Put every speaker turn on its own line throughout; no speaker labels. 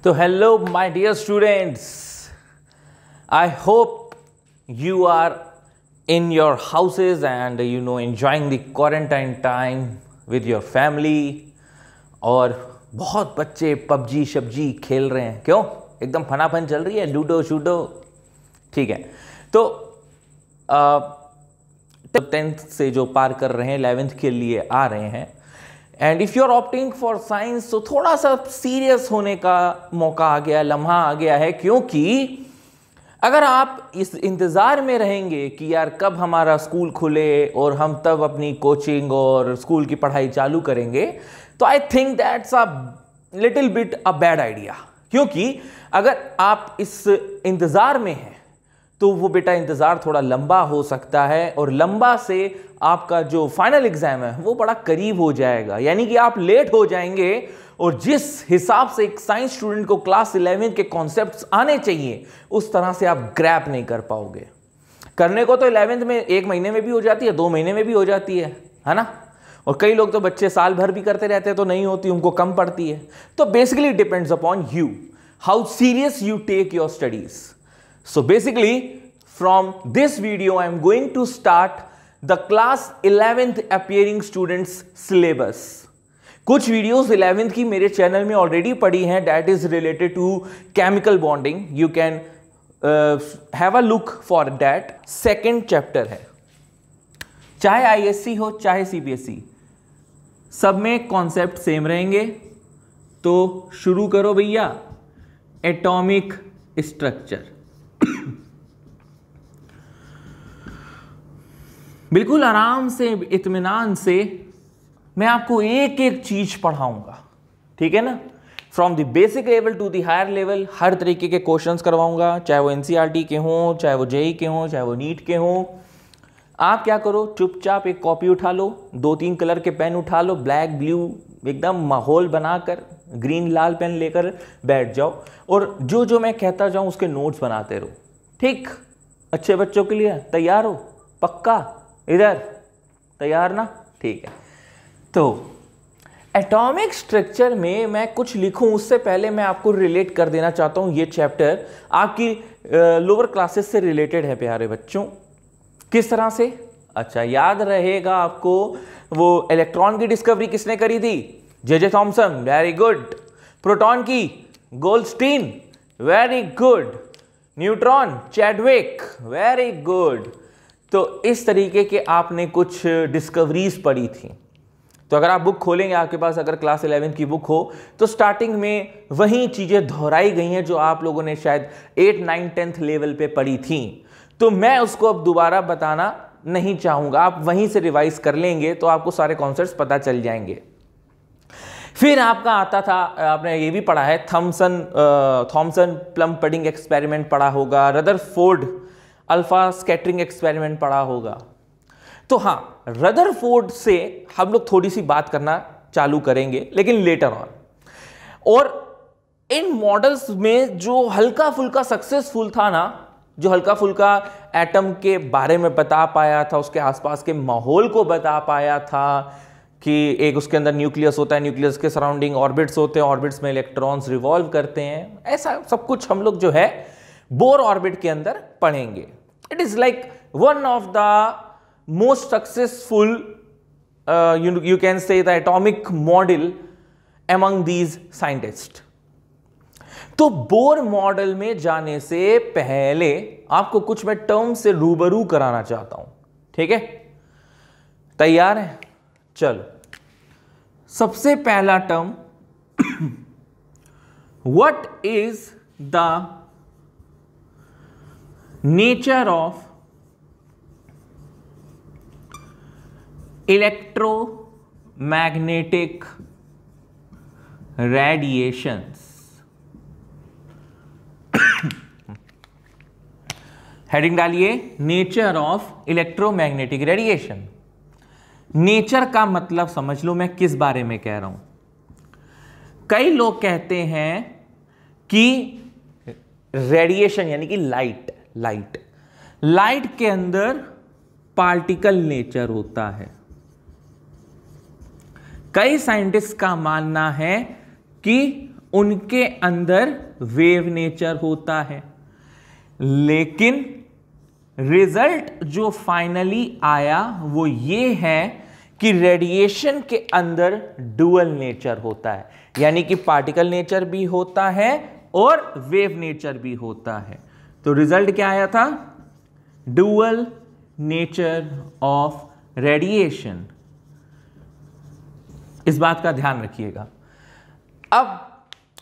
So hello my dear students, I hope you are in your houses and enjoying the quarantine time with your family। और बहुत बच्चे PUBG शबजी खेल रहे हैं, क्यों? एकदम फनाफन चल रही है, लूडो शूडो, ठीक है। तो 10th से जो पार कर रहे हैं 11th के लिए आ रहे हैं, and if you are opting for science तो थोड़ा सा सीरियस होने का मौका आ गया, लम्हा आ गया है, क्योंकि अगर आप इस इंतज़ार में रहेंगे कि यार कब हमारा स्कूल खुले और हम तब अपनी कोचिंग और स्कूल की पढ़ाई चालू करेंगे, तो I think that's a little bit a bad idea. क्योंकि अगर आप इस इंतज़ार में हैं तो वो बेटा इंतज़ार थोड़ा लंबा हो सकता है, और लंबा से आपका जो फाइनल एग्ज़ाम है वो बड़ा करीब हो जाएगा, यानी कि आप लेट हो जाएंगे। और जिस हिसाब से एक साइंस स्टूडेंट को क्लास 11 के कॉन्सेप्ट्स आने चाहिए उस तरह से आप ग्रैप नहीं कर पाओगे। करने को तो 11th में 1 महीने में भी हो जाती है, 2 महीने में भी हो जाती है ना। और कई लोग तो बच्चे साल भर भी करते रहते हैं तो नहीं होती, उनको कम पड़ती है। तो basically depends upon you how serious you take your studies. So basically from this video I am going to start the class 11th appearing students syllabus। कुछ वीडियोस 11th की मेरे चैनल में ऑलरेडी पड़ी हैं, that is related to chemical bonding, you can have a look for that। Second chapter है, चाहे ISC हो चाहे CBSE, सब में कॉन्सेप्ट सेम रहेंगे। तो शुरू करो भैया, एटॉमिक स्ट्रक्चर। बिल्कुल आराम से इत्मीनान से मैं आपको एक एक चीज पढ़ाऊंगा, ठीक है ना। From the basic level to the higher level हर तरीके के क्वेश्चंस करवाऊंगा, चाहे वो NCERT के हों, चाहे वो JEE के हों, चाहे वो नीट के हों। आप क्या करो, चुपचाप एक कॉपी उठा लो, 2-3 कलर के पेन उठा लो, ब्लैक ब्लू एकदम माहौल बनाकर, ग्रीन लाल पेन लेकर बैठ जाओ, और जो जो मैं कहता जाऊं उसके नोट्स बनाते रहो, ठीक। अच्छे बच्चों के लिए तैयार हो? पक्का? इधर तैयार ना? ठीक है। तो एटॉमिक स्ट्रक्चर में मैं कुछ लिखूं उससे पहले मैं आपको रिलेट कर देना चाहता हूं, ये चैप्टर आपकी लोअर क्लासेस से रिलेटेड है प्यारे बच्चों। किस तरह से? अच्छा, याद रहेगा आपको वो इलेक्ट्रॉन की डिस्कवरी किसने करी थी? J.J. Thomson, very good. Proton की Goldstein, very good. Neutron Chadwick, very good. तो इस तरीके के आपने कुछ डिस्कवरीज पढ़ी थी। तो अगर आप बुक खोलेंगे, आपके पास अगर क्लास 11 की बुक हो, तो स्टार्टिंग में वही चीजें दोहराई गई हैं जो आप लोगों ने शायद 8, 9, 10th लेवल पे पढ़ी थी। तो मैं उसको अब दोबारा बताना नहीं चाहूंगा, आप वहीं से रिवाइज कर लेंगे तो आपको सारे कॉन्सेप्ट्स पता चल जाएंगे। फिर आपका आता था, आपने ये भी पढ़ा है, थॉमसन प्लम पडिंग एक्सपेरिमेंट पढ़ा होगा, रदरफोर्ड अल्फा स्कैटरिंग एक्सपेरिमेंट पढ़ा होगा। तो हाँ, रदरफोर्ड से हम लोग थोड़ी सी बात करना चालू करेंगे, लेकिन लेटर ऑन। और इन मॉडल्स में जो हल्का फुल्का सक्सेसफुल था ना, जो हल्का फुल्का एटम के बारे में बता पाया था, उसके आसपास के माहौल को बता पाया था कि एक उसके अंदर न्यूक्लियस होता है, न्यूक्लियस के सराउंडिंग ऑर्बिट्स होते हैं, ऑर्बिट्स में इलेक्ट्रॉन्स रिवॉल्व करते हैं, ऐसा सब कुछ हम लोग जो है बोर ऑर्बिट के अंदर पढ़ेंगे। It is like one of the most successful you can say the atomic model among these scientists। तो बोर मॉडल में जाने से पहले आपको कुछ मैं टर्म से रूबरू कराना चाहता हूं, ठीक है? तैयार है? चलो, सबसे पहला term, what is the nature of electromagnetic radiations. Heading डालिए, nature of electromagnetic radiation. Nature का मतलब समझ लो मैं किस बारे में कह रहा हूं। कई लोग कहते हैं कि रेडिएशन यानी कि लाइट के अंदर पार्टिकल नेचर होता है। कई साइंटिस्ट का मानना है कि उनके अंदर वेव नेचर होता है, लेकिन रिजल्ट जो फाइनली आया वो ये है कि रेडिएशन के अंदर डुअल नेचर होता है, यानी कि पार्टिकल नेचर भी होता है और वेव नेचर भी होता है। तो रिजल्ट क्या आया था? Dual nature of radiation. इस बात का ध्यान रखिएगा। अब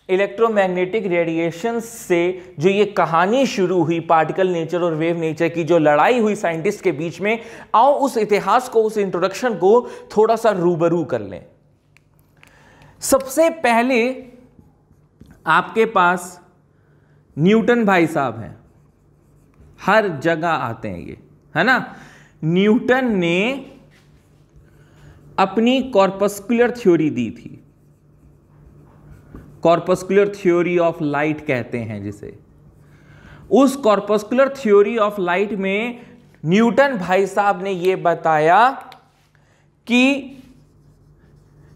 इलेक्ट्रोमैग्नेटिक रेडिएशन से जो ये कहानी शुरू हुई पार्टिकल नेचर और वेव नेचर की, जो लड़ाई हुई साइंटिस्ट के बीच में, आओ उस इतिहास को, उस इंट्रोडक्शन को थोड़ा सा रूबरू कर लें। सबसे पहले आपके पास न्यूटन भाई साहब हैं, हर जगह आते हैं ये, है ना। न्यूटन ने अपनी कॉर्पस्कुलर थ्योरी दी थी, कॉर्पस्कुलर थ्योरी ऑफ लाइट कहते हैं जिसे। उस कॉर्पस्कुलर थ्योरी ऑफ लाइट में न्यूटन भाई साहब ने यह बताया कि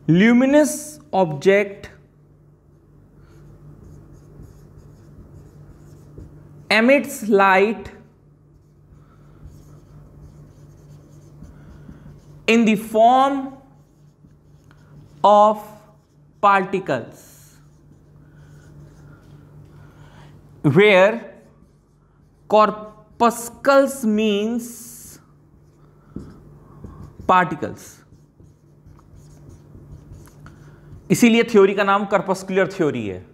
luminous object emits light in the form of particles, where corpuscles means particles, इसीलिए थ्योरी का नाम कॉर्पस्कुलर थ्योरी है।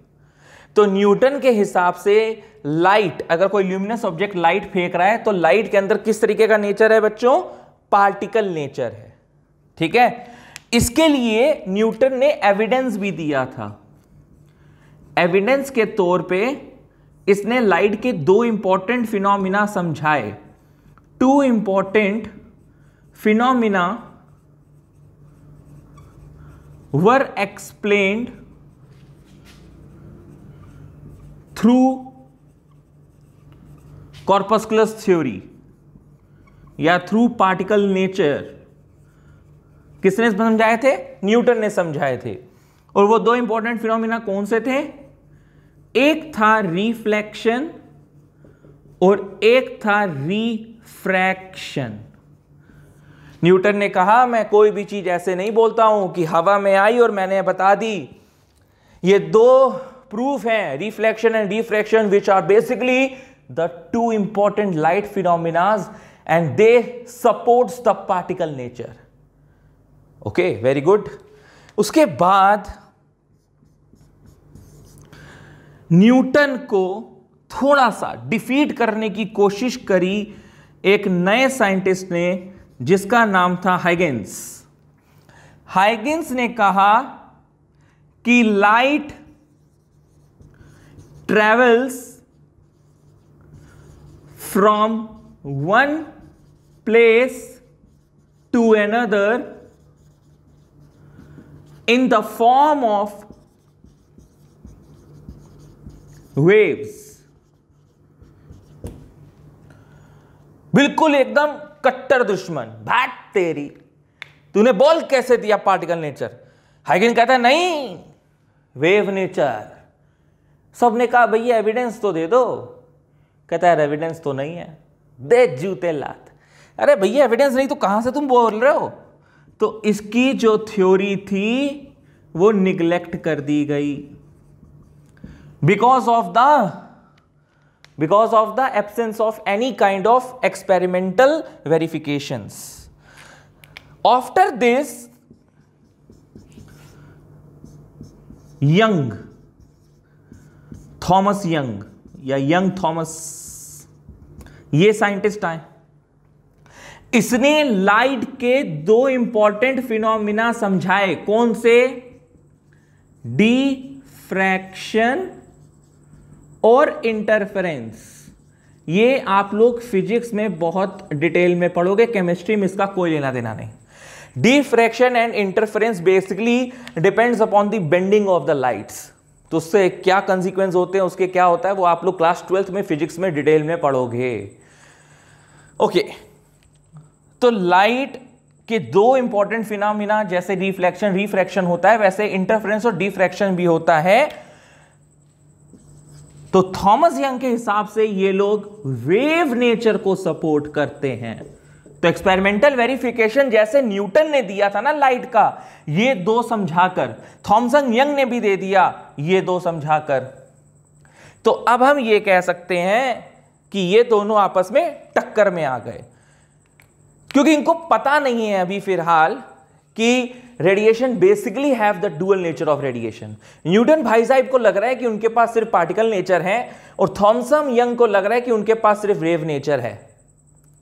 तो न्यूटन के हिसाब से लाइट, अगर कोई ल्यूमिनस ऑब्जेक्ट लाइट फेंक रहा है तो लाइट के अंदर किस तरीके का नेचर है बच्चों? पार्टिकल नेचर है, ठीक है। इसके लिए न्यूटन ने एविडेंस भी दिया था। एविडेंस के तौर पे इसने लाइट के दो इंपॉर्टेंट फिनोमिना समझाए। टू इंपॉर्टेंट फिनोमिना वर एक्सप्लेन्ड थ्रू कॉर्पस्कुलर थ्योरी या थ्रू पार्टिकल नेचर। किसने समझाए थे? न्यूटन ने समझाए थे। और वो दो इंपॉर्टेंट फिनोमिना कौन से थे? एक था रिफ्लेक्शन और एक था रिफ्रैक्शन। न्यूटन ने कहा मैं कोई भी चीज ऐसे नहीं बोलता हूं कि हवा में आई और मैंने बता दी। ये दो प्रूफ हैं, reflection and refraction, which are basically the two important light phenomenas and they supports the particle nature. Okay, very good. उसके बाद न्यूटन को थोड़ा सा डिफीट करने की कोशिश करी एक नए साइंटिस्ट ने जिसका नाम था हाइगेंस। हाइगेंस ने कहा कि light travels from one place to another in the form of waves। बिल्कुल एकदम कट्टर दुश्मन, भाग तेरी, तूने बोल कैसे दिया पार्टिकल नेचर। हाइगेंस कहता है नहीं, वेव नेचर। सबने कहा भैया एविडेंस तो दे दो। कहता है एविडेंस तो नहीं है, दे जूते लात। अरे भैया एविडेंस नहीं तो कहां से तुम बोल रहे हो? तो इसकी जो थ्योरी थी वो निग्लेक्ट कर दी गई because of the absence of any kind of experimental verifications. After this young, Thomas young या यंग थॉमस, ये साइंटिस्ट आए। इसने लाइट के दो इंपॉर्टेंट फिनोमिना समझाए। कौन से? डिफ्रैक्शन और इंटरफेरेंस। ये आप लोग फिजिक्स में बहुत डिटेल में पढ़ोगे, केमिस्ट्री में इसका कोई लेना देना नहीं। Diffraction and interference basically depends upon the bending of the lights. तो उससे क्या कंसीक्वेंस होते हैं, उसके क्या होता है, वो आप लोग क्लास 12th में फिजिक्स में डिटेल में पढ़ोगे। ओके, तो लाइट के दो इंपॉर्टेंट फिनोमिना, जैसे रिफ्लेक्शन रिफ्रैक्शन होता है, वैसे इंटरफेरेंस और डिफ्रैक्शन भी होता है। तो थॉमस यंग के हिसाब से ये लोग वेव नेचर को सपोर्ट करते हैं। तो एक्सपेरिमेंटल वेरिफिकेशन जैसे न्यूटन ने दिया था ना लाइट का, ये दो समझाकर, थॉमसन यंग ने भी दे दिया ये दो समझाकर। तो अब हम ये कह सकते हैं कि ये दोनों आपस में टक्कर में आ गए, क्योंकि इनको पता नहीं है अभी फिलहाल कि radiation basically have the dual nature of radiation. Newton भाई साहब को लग रहा है कि उनके पास सिर्फ पार्टिकल नेचर है, और थॉमसन यंग को लग रहा है कि उनके पास सिर्फ वेव नेचर है।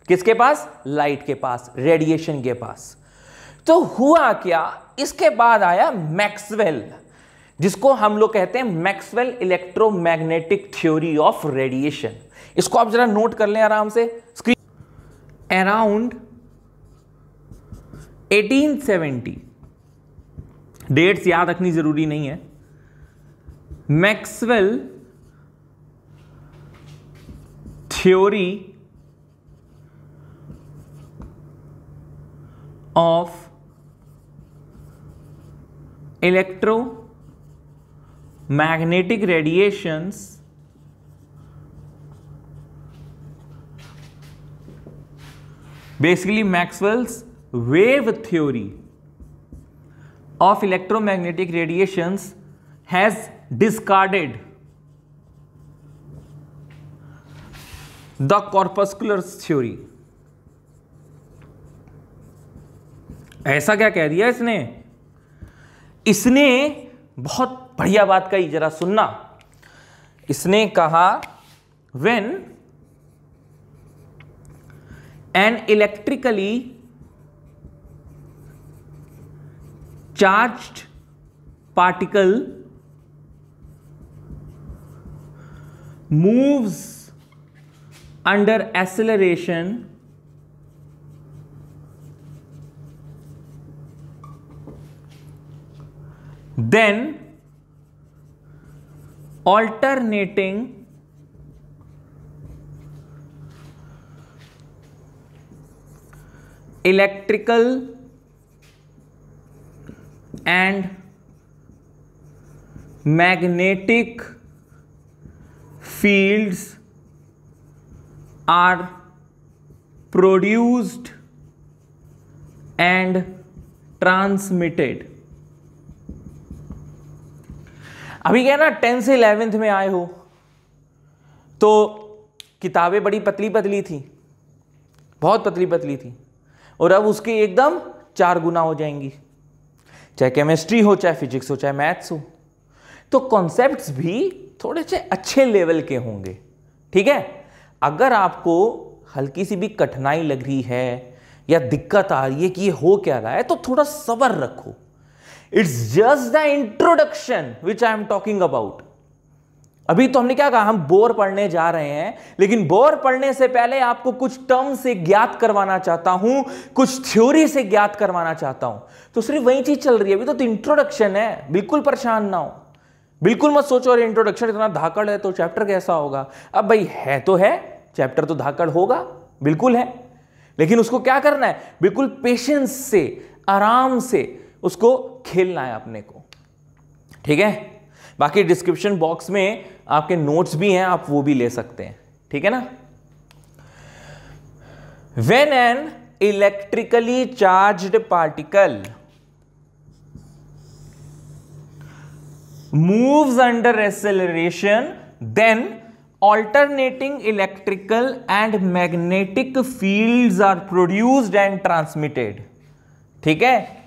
किसके पास? लाइट के पास, रेडिएशन के पास। तो हुआ क्या, इसके बाद आया मैक्सवेल, जिसको हम लोग कहते हैं Maxwell electromagnetic theory of radiation. इसको आप जरा नोट कर लें आराम से स्क्रीन। अराउंड 1870, डेट्स याद रखनी जरूरी नहीं है, Maxwell theory of electromagnetic radiations basically Maxwell's wave theory of electromagnetic radiations has discarded the corpuscular theory। ऐसा क्या कह दिया इसने? इसने बहुत बढ़िया बात कही, जरा सुनना। इसने कहा when an electrically charged particle moves under acceleration, then alternating electrical and magnetic fields are produced and transmitted। अभी क्या ना 10th से 11th में आए हो तो किताबें बड़ी पतली पतली थी, बहुत पतली पतली थी, और अब उसके एकदम 4 गुना हो जाएंगी, चाहे केमिस्ट्री हो, चाहे फिजिक्स हो, चाहे मैथ्स हो। तो कॉन्सेप्ट्स भी थोड़े से अच्छे लेवल के होंगे, ठीक है। अगर आपको हल्की सी भी कठिनाई लग रही है या दिक्कत आ रही है कि ये हो क्या रहा है, तो थोड़ा सब्र रखो। It's just the introduction which I am talking about. अभी तो हमने क्या कहा, हम बोर पढ़ने जा रहे हैं, लेकिन बोर पढ़ने से पहले आपको कुछ टर्म से ज्ञात करवाना चाहता हूं, कुछ थ्योरी से ज्ञात करवाना चाहता हूं। तो सिर्फ वही चीज चल रही है, अभी तो इंट्रोडक्शन है, बिल्कुल परेशान ना हो, बिल्कुल मत सोचो अरे इंट्रोडक्शन इतना धाकड़ है तो चैप्टर कैसा होगा। अब भाई है तो है, चैप्टर तो धाकड़ होगा, बिल्कुल है, लेकिन उसको क्या करना है, बिल्कुल पेशेंस से, आराम से उसको खेलना है अपने को, ठीक है। बाकी डिस्क्रिप्शन बॉक्स में आपके नोट्स भी हैं, आप वो भी ले सकते हैं, ठीक है ना। When an electrically charged particle moves under acceleration, then alternating electrical and magnetic fields are produced and transmitted, ठीक है।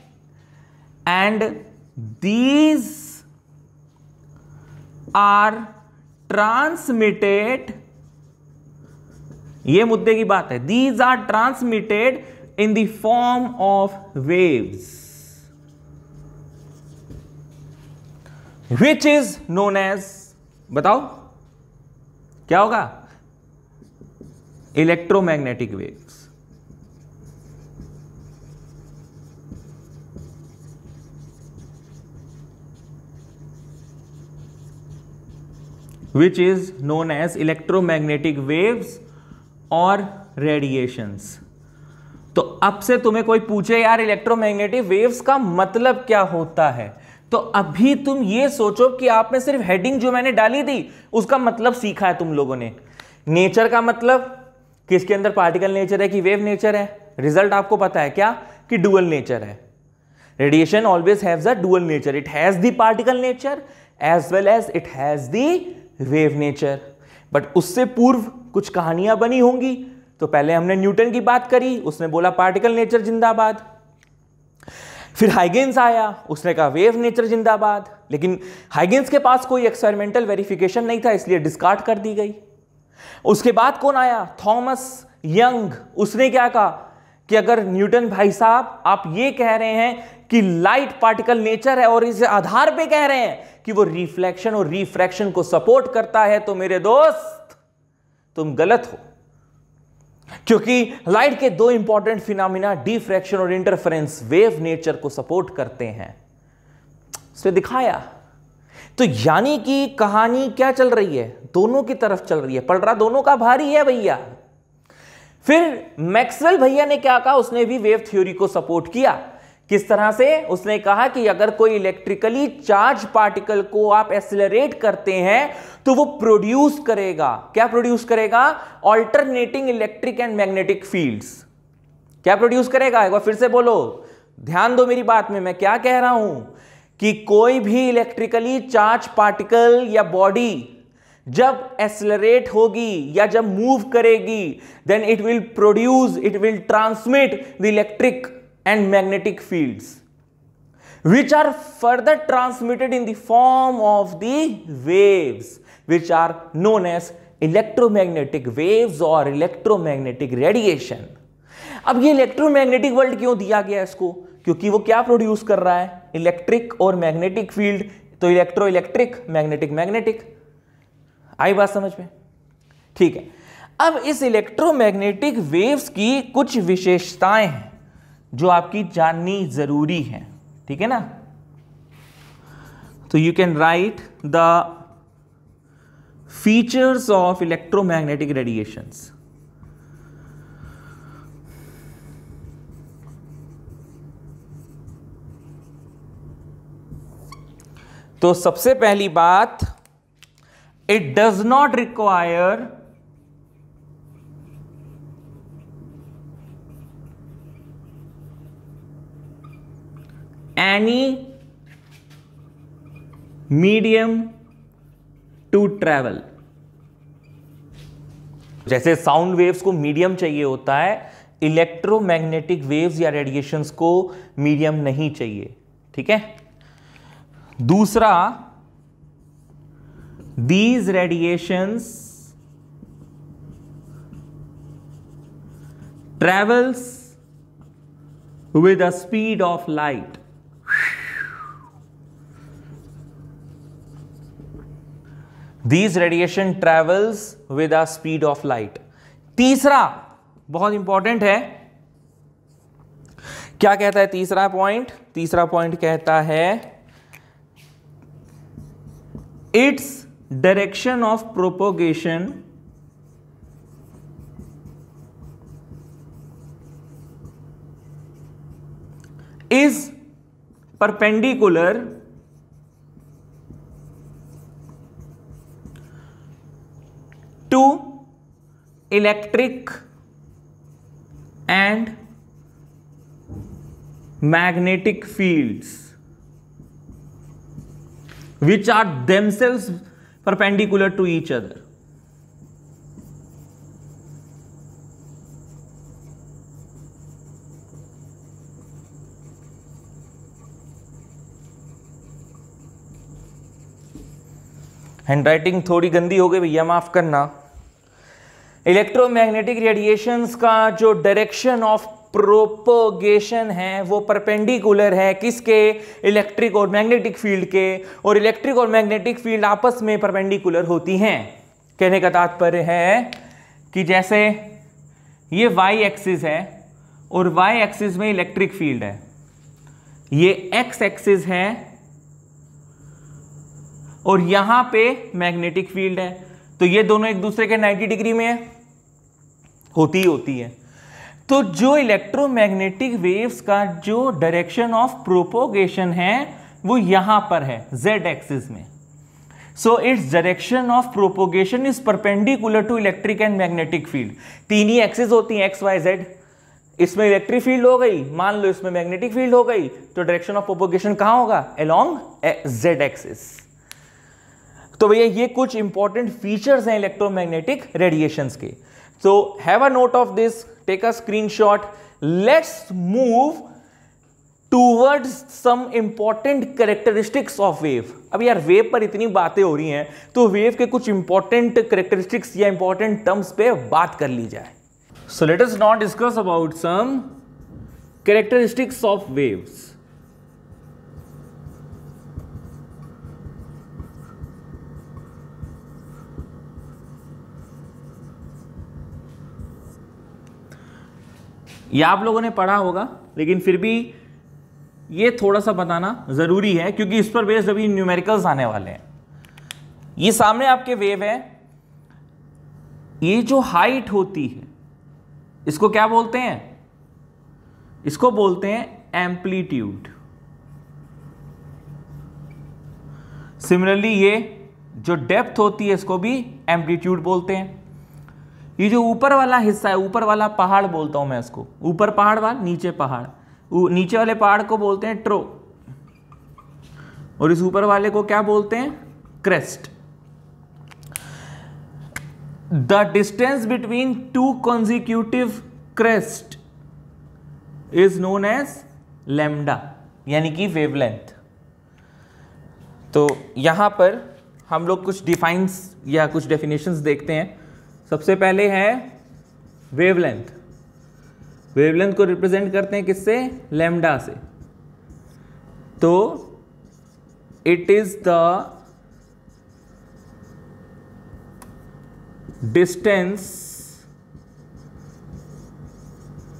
And these are transmitted, ये मुद्दे की बात है, these are transmitted in the form of waves, which is known as, बताओ क्या होगा, electromagnetic waves. which is known as electromagnetic waves और radiations। तो अब से तुम्हें कोई पूछे यार इलेक्ट्रोमैग्नेटिक वेव्स का मतलब क्या होता है, तो अभी तुम ये सोचो कि आपने सिर्फ हेडिंग जो मैंने डाली थी उसका मतलब सीखा है तुम लोगों ने। नेचर का मतलब किसके अंदर पार्टिकल नेचर है कि वेव नेचर है। रिजल्ट आपको पता है क्या कि डुअल नेचर है। Radiation always haves a dual nature, it has the particle nature as well as it has the wave nature. But उससे पूर्व कुछ कहानियां बनी होंगी। तो पहले हमने न्यूटन की बात करी, उसने बोला पार्टिकल नेचर जिंदाबाद। फिर हाइगेंस आया, उसने कहा वेव नेचर जिंदाबाद। लेकिन हाइगेंस के पास कोई एक्सपेरिमेंटल वेरिफिकेशन नहीं था, इसलिए डिस्कार्ड कर दी गई। उसके बाद कौन आया? Thomas young. उसने क्या कहा कि अगर न्यूटन भाई साहब आप ये कह रहे हैं कि लाइट पार्टिकल नेचर है और इस आधार पे कह रहे हैं कि वो रिफ्लेक्शन और रिफ्रैक्शन को सपोर्ट करता है, तो मेरे दोस्त तुम गलत हो। क्योंकि लाइट के दो इंपॉर्टेंट फिनोमिना डिफ्रैक्शन और इंटरफेरेंस वेव नेचर को सपोर्ट करते हैं। उसने दिखाया। तो यानी कि कहानी क्या चल रही है? दोनों की तरफ चल रही है, पलड़ा दोनों का भारी है भैया। फिर मैक्सवेल भैया ने क्या कहा? उसने भी वेव थ्योरी को सपोर्ट किया। किस तरह से? उसने कहा कि अगर कोई इलेक्ट्रिकली चार्ज पार्टिकल को आप एक्सेलरेट करते हैं तो वो प्रोड्यूस करेगा, क्या प्रोड्यूस करेगा? Alternating electric and magnetic fields. क्या प्रोड्यूस करेगा? एक बार फिर से बोलो, ध्यान दो मेरी बात में। मैं क्या कह रहा हूं कि कोई भी इलेक्ट्रिकली चार्ज पार्टिकल या बॉडी जब एक्सेलरेट होगी या जब मूव करेगी, then it will produce, it will transmit the electric and magnetic fields which are further transmitted in the form of the waves which are known as electromagnetic waves or electromagnetic radiation। अब ये electromagnetic world क्यों दिया गया इसको? क्योंकि वो क्या produce कर रहा है? इलेक्ट्रिक और मैग्नेटिक फील्ड। तो इलेक्ट्रो इलेक्ट्रिक, मैग्नेटिक मैग्नेटिक। आई बात समझ में? ठीक है। अब इस इलेक्ट्रोमैग्नेटिक वेव्स की कुछ विशेषताएं हैं जो आपकी जाननी जरूरी है, ठीक है ना? तो you can write the features of electromagnetic radiations. तो सबसे पहली बात, it does not require any medium to travel। जैसे साउंड वेव्स को मीडियम चाहिए होता है, इलेक्ट्रोमैग्नेटिक वेव्स या रेडिएशंस को मीडियम नहीं चाहिए, ठीक है? दूसरा, these radiations travels with the speed of light। These radiation travels with the speed of light। तीसरा बहुत इंपॉर्टेंट है, क्या कहता है तीसरा पॉइंट? तीसरा पॉइंट कहता है its direction of propagation is perpendicular to electric and magnetic fields which are themselves perpendicular to each other। Handwriting थोड़ी गंदी हो गई भैया, माफ करना। इलेक्ट्रोमैग्नेटिक रेडिएशंस का जो डायरेक्शन ऑफ प्रोपोगेशन है वो परपेंडिकुलर है किसके? इलेक्ट्रिक और मैग्नेटिक फील्ड के। और इलेक्ट्रिक और मैग्नेटिक फील्ड आपस में परपेंडिकुलर होती हैं। कहने का तात्पर्य है कि जैसे ये वाई एक्सिस है और वाई एक्सिस में इलेक्ट्रिक फील्ड है, ये एक्स एक्सिस है और यहां पे मैग्नेटिक फील्ड है, तो ये दोनों एक दूसरे के 90 डिग्री में होती है। तो जो इलेक्ट्रोमैग्नेटिक वेव्स का जो डायरेक्शन ऑफ प्रोपोगेशन है वो यहां पर है z एक्सिस में. So its direction of propagation is perpendicular to electric and magnetic field. तीन ही एक्सिस होती हैं x y z. इसमें इलेक्ट्रिक फील्ड हो गई, मान लो इसमें मैग्नेटिक फील्ड हो गई, तो डायरेक्शन ऑफ प्रोपोगेशन कहां होगा? Along z axis. तो भैया ये कुछ इंपॉर्टेंट फीचर्स हैं इलेक्ट्रोमैग्नेटिक रेडिएशंस के. So have a note of this, take a screenshot. Let's move towards some important characteristics of wave. अब यार वेव पर इतनी बातें हो रही हैं तो वेव के कुछ इंपॉर्टेंट कैरेक्टरिस्टिक्स या इंपॉर्टेंट टर्म्स पे बात कर ली जाए. So let us now discuss about some characteristics of waves. ये आप लोगों ने पढ़ा होगा, लेकिन फिर भी ये थोड़ा सा बताना जरूरी है क्योंकि इस पर बेस्ड अभी न्यूमेरिकल्स आने वाले हैं. ये सामने आपके वेव है. ये जो हाइट होती है इसको क्या बोलते हैं? इसको बोलते हैं एम्पलीट्यूड. सिमिलरली ये जो डेप्थ होती है इसको भी एम्पलीट्यूड बोलते हैं. ये जो ऊपर वाला हिस्सा है, ऊपर वाला पहाड़ बोलता हूं मैं इसको, ऊपर पहाड़ वाला नीचे पहाड़, नीचे वाले पहाड़ को बोलते हैं ट्रो, और इस ऊपर वाले को क्या बोलते हैं? Crest. The distance between two consecutive crest is known as lambda, यानी कि वेवलेंथ. तो यहां पर हम लोग कुछ डिफाइंस या कुछ डेफिनेशंस देखते हैं. सबसे पहले है वेवलेंथ. वेवलेंथ को रिप्रेजेंट करते हैं किससे? लैम्डा से. तो it is the distance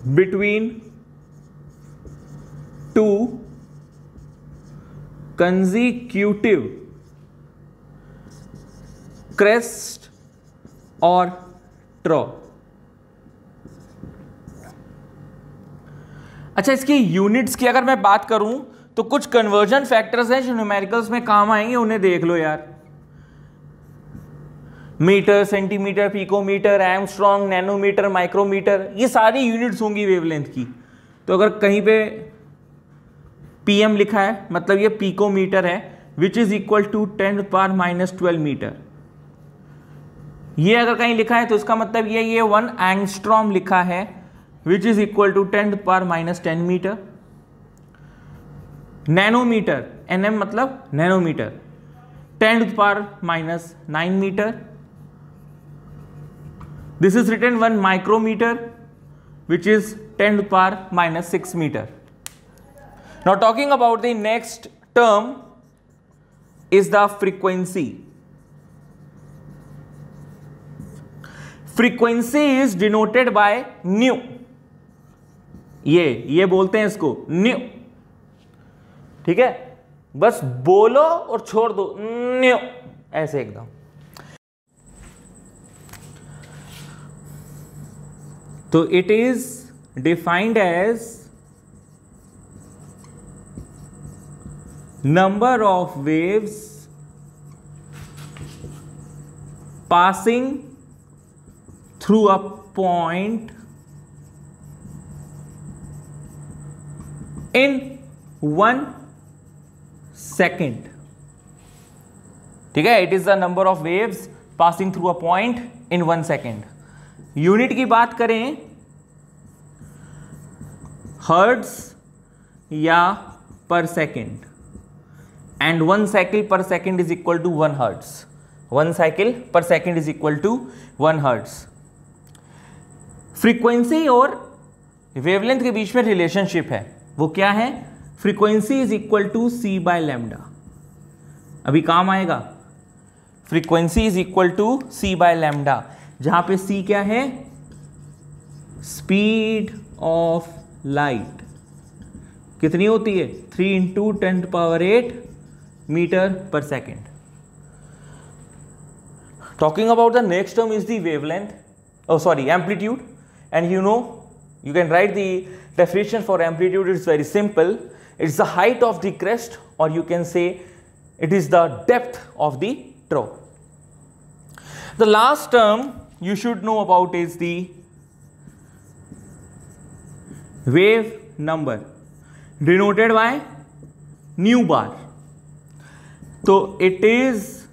between to consecutive crest और ट्रॉ. अच्छा, इसकी यूनिट्स की अगर मैं बात करूं तो कुछ कन्वर्जन फैक्टर्स हैं जो न्यूमेरिकल्स में काम आएंगे, उन्हें देख लो यार. Metre, centimetre, picometre, angstrom, nanometre, micrometre, ये सारी यूनिट्स होंगी वेवलेंथ की. तो अगर कहीं पे पीएम लिखा है मतलब ये पिकोमीटर है, which is equal to 10⁻⁻12 metre. ये अगर कहीं लिखा है तो इसका मतलब ये 1 एंगस्ट्रॉम लिखा है, which is equal to 10⁻10 metre. Nanometre, NM मतलब nanometre, 10⁻9 metre. This is written 1 micrometre, which is 10⁻6 metre. Now talking about the next term is the frequency. Frequency is denoted by nu. ये बोलते हैं इसको new. ठीक है, बस बोलो और छोड़ दो न्यू, ऐसे एकदम. तो it is defined as number of waves passing through a point in 1 second. ठीक है, it is the number of waves passing through a point in 1 second. Unit की बात करें हर्ट्ज या per second, and 1 cycle per second is equal to 1 hertz. 1 cycle per second is equal to 1 hertz. Frequency और wavelength के बीच में relationship है, वो क्या है? Frequency is equal to c by lambda. अभी काम आएगा. Frequency is equal to c by lambda, जहां पे c क्या है? Speed of light. कितनी होती है? 3 × 10⁸ metre per second. Talking about the next term is the wavelength, amplitude, and you can write the definition for amplitude. It's very simple. It's the height of the crest, or you can say it is the depth of the trough. The last term you should know about is the wave number, denoted by nu bar. So it is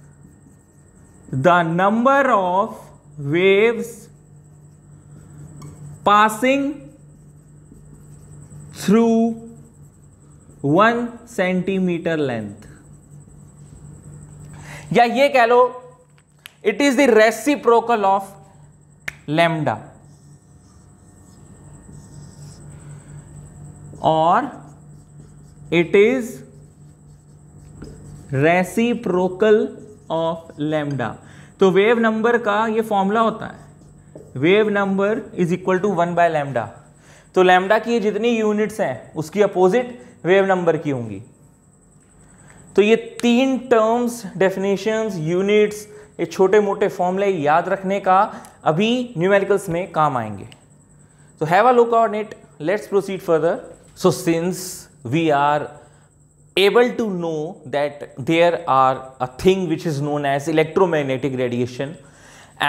the number of waves passing through 1 centimeter length, या ये कह लो it is the reciprocal of lambda, और it is reciprocal of lambda. तो wave number का ये formula होता है, wave number is equal to 1 by lambda. तो लैम्डा की जितनी यूनिट्स हैं उसकी अपोजिट वेव नंबर की होंगी. तो ये 3 टर्म्स, डेफिनेशंस, यूनिट्स, ये छोटे मोटे फॉर्मूले याद रखने का अभी न्यूमेरिकल्स में काम आएंगे. तो have a look on it. Let's proceed further. So since we are able to know that there are a thing which is known as electromagnetic radiation,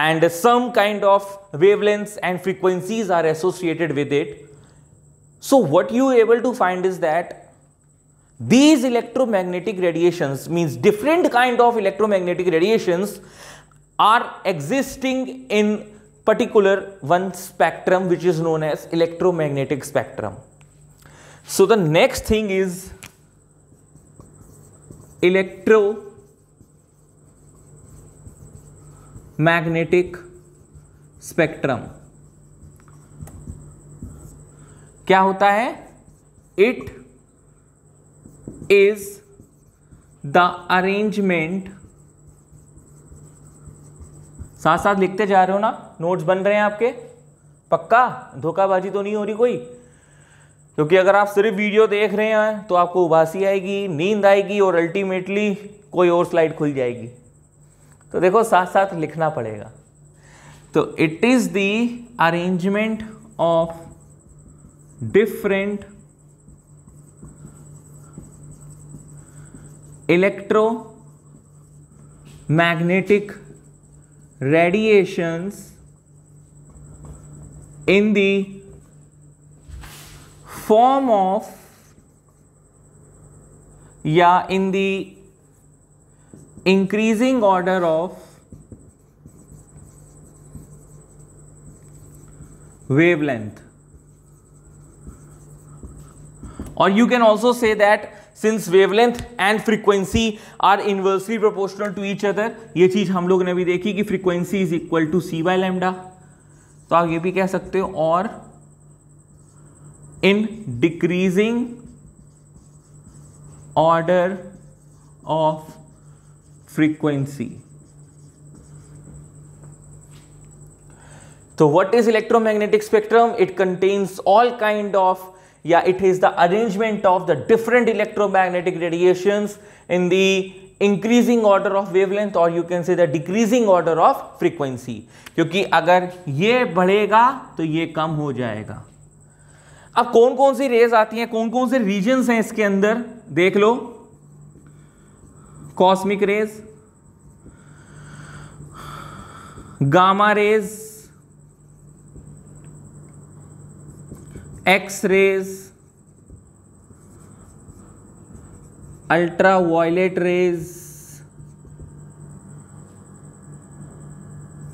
and some kind of wavelengths and frequencies are associated with it. So what you are able to find is that these electromagnetic radiations, means different kind of electromagnetic radiations, are existing in particular one spectrum which is known as electromagnetic spectrum. So the next thing is electromagnetic spectrum. क्या होता है? It is the arrangement, साथ साथ लिखते जा रहे हो ना, नोट्स बन रहे हैं आपके? पक्का धोखाबाजी तो नहीं हो रही कोई? क्योंकि अगर आप सिर्फ वीडियो देख रहे हैं तो आपको उबासी आएगी, नींद आएगी, और अल्टीमेटली कोई और स्लाइड खुल जाएगी. तो देखो साथ साथ लिखना पड़ेगा. तो it is the arrangement of different electromagnetic radiations in the form of, या in the increasing order of wavelength. Or you can also say that since wavelength and frequency are inversely proportional to each other, ये चीज हम लोग ने भी देखी कि frequency is equal to c by lambda, तो आप ये भी कह सकते हो. और in decreasing order of frequency. So what is electromagnetic spectrum? It contains all kind of, it is the arrangement of the different electromagnetic radiations in the increasing order of wavelength, or you can say the decreasing order of frequency. क्योंकि अगर ये बढ़ेगा तो ये कम हो जाएगा. अब कौन कौन सी रेज आती हैं, कौन कौन से रीजन्स हैं इसके अंदर, देख लो. Cosmic rays, gamma rays, X rays, ultra violet rays,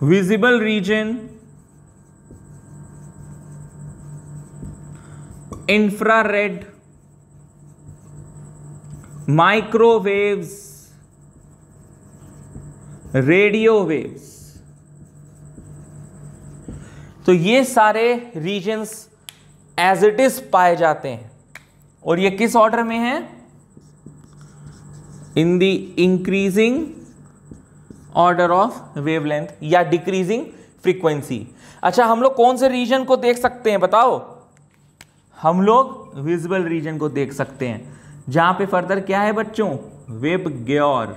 visible region, infrared, microwaves, radio waves. तो ये सारे रीजन्स एज इट इज पाए जाते हैं, और ये किस ऑर्डर में है? In the increasing order of wavelength या डिक्रीजिंग फ्रीक्वेंसी. अच्छा, हम लोग कौन से रीजन को देख सकते हैं बताओ? हम लोग विजिबल रीजन को देख सकते हैं, जहां पे फर्दर क्या है बच्चों? वेब ग्योर.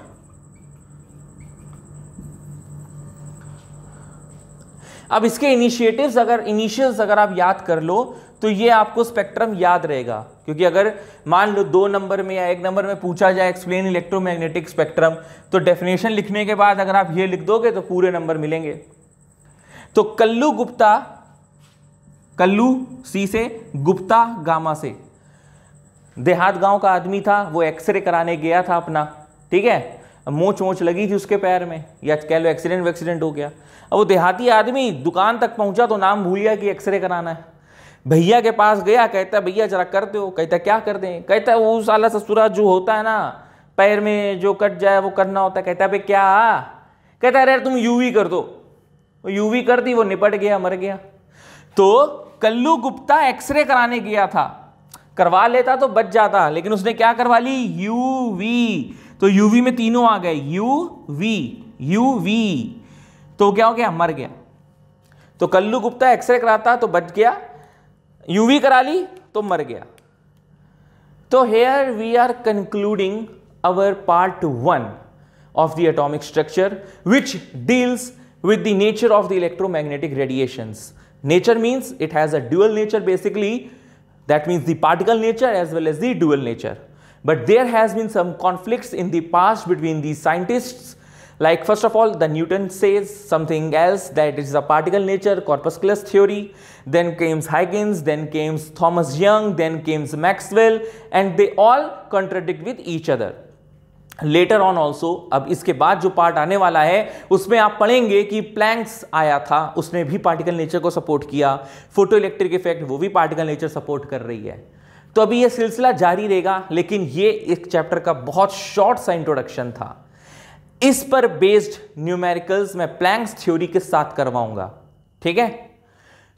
अब इसके इनिशियल्स अगर आप याद कर लो तो ये आपको स्पेक्ट्रम याद रहेगा, क्योंकि अगर मान लो 2 नंबर में या 1 नंबर में पूछा जाए एक्सप्लेन इलेक्ट्रोमैग्नेटिक स्पेक्ट्रम, तो डेफिनेशन लिखने के बाद अगर आप ये लिख दोगे तो पूरे नंबर मिलेंगे। तो कल्लू गुप्ता, कल्लू सी से, गुप्ता गामा से, देहात गांव का आदमी था, वो एक्सरे कराने गया था अपना, ठीक है, मोच लगी थी उसके पैर में, या कह लो एक्सीडेंट हो गया। अब वो देहाती आदमी दुकान तक पहुंचा तो नाम भूल गया कि एक्सरे कराना है। भैया के पास गया, कहता है भैया जरा कर दो। कहता क्या कर दें? कहता है वो साला ससुरा जो होता है ना, पैर में जो कट जाए वो करना होता है। कहता है क्या? कहता है अरे तुम यूवी कर दो। यूवी कर दी, वो निपट गया, मर गया। तो कल्लू गुप्ता एक्सरे कराने गया था, करवा लेता तो बच जाता, लेकिन उसने क्या करवा ली? यूवी। तो यूवी में तीनों आ गए, यूवी, तो क्या हो गया? मर गया। तो कल्लू गुप्ता एक्सरे कराता तो बच गया, यूवी करा ली तो मर गया। तो here we are concluding our part 1 of the atomic structure, which deals with the nature of the electromagnetic radiations. Nature means it has a dual nature basically, that means the particle nature as well as the dual nature. But there has been some conflicts in the past between these scientists. Like first of all, the Newton says something else, that it is a particle nature, corpusculus theory. Then came Huygens, then came Thomas Young, then came Maxwell, and they all contradict with each other. Later on also, अब इसके बाद जो part आने वाला है उसमें आप पढ़ेंगे कि प्लैंक्स आया था, उसने भी पार्टिकल नेचर को सपोर्ट किया। फोटो इलेक्ट्रिक इफेक्ट, वो भी पार्टिकल नेचर सपोर्ट कर रही है। तो अभी ये सिलसिला जारी रहेगा, लेकिन ये एक चैप्टर का बहुत शॉर्ट सा इंट्रोडक्शन था। इस पर बेस्ड न्यूमेरिकल्स मैं प्लैंक्स थ्योरी के साथ करवाऊंगा, ठीक है।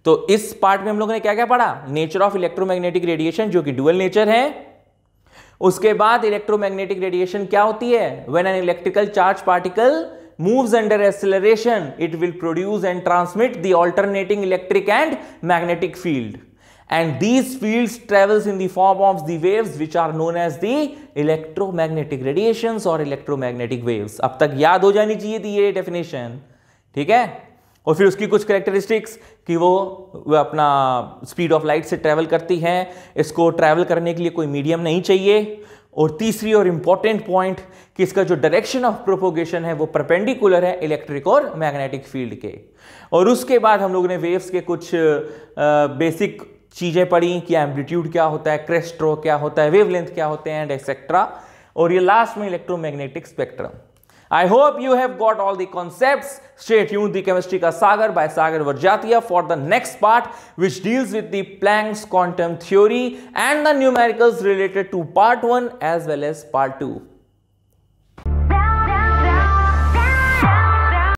तो इस पार्ट में हम लोगों ने क्या क्या पढ़ा? नेचर ऑफ इलेक्ट्रोमैग्नेटिक रेडिएशन, जो कि डुअल नेचर है। उसके बाद इलेक्ट्रोमैग्नेटिक रेडिएशन क्या होती है? When an electrical charge particle moves under acceleration, it will produce and transmit the alternating electric and magnetic field, and these fields travels in the form of the waves which are known as the electromagnetic radiations or electromagnetic waves. अब तक याद हो जानी चाहिए थी ये definition, ठीक है। और फिर उसकी कुछ कैरेक्टरिस्टिक्स कि वो अपना स्पीड ऑफ लाइट से ट्रैवल करती हैं, इसको ट्रैवल करने के लिए कोई मीडियम नहीं चाहिए। और तीसरी और इंपॉर्टेंट पॉइंट कि इसका जो डायरेक्शन ऑफ प्रोपोगेशन है वो परपेंडिकुलर है इलेक्ट्रिक और मैग्नेटिक फील्ड के। और उसके बाद हम लोगों ने वेव्स के कुछ बेसिक चीजें पढ़ी कि एम्पलीट्यूड क्या होता है, क्रेस्ट रो क्या होता है, वेवलेंथ क्या होते हैं, एंड एक्सेट्रा। और ये लास्ट में electromagnetic spectrum. I hope you have got all the concepts. Stay tuned, the Chemistry Ka Sagar by Sagar Varjatia, for the next part, which deals with the Planck's quantum theory and the numericals related to part 1 as well as part 2.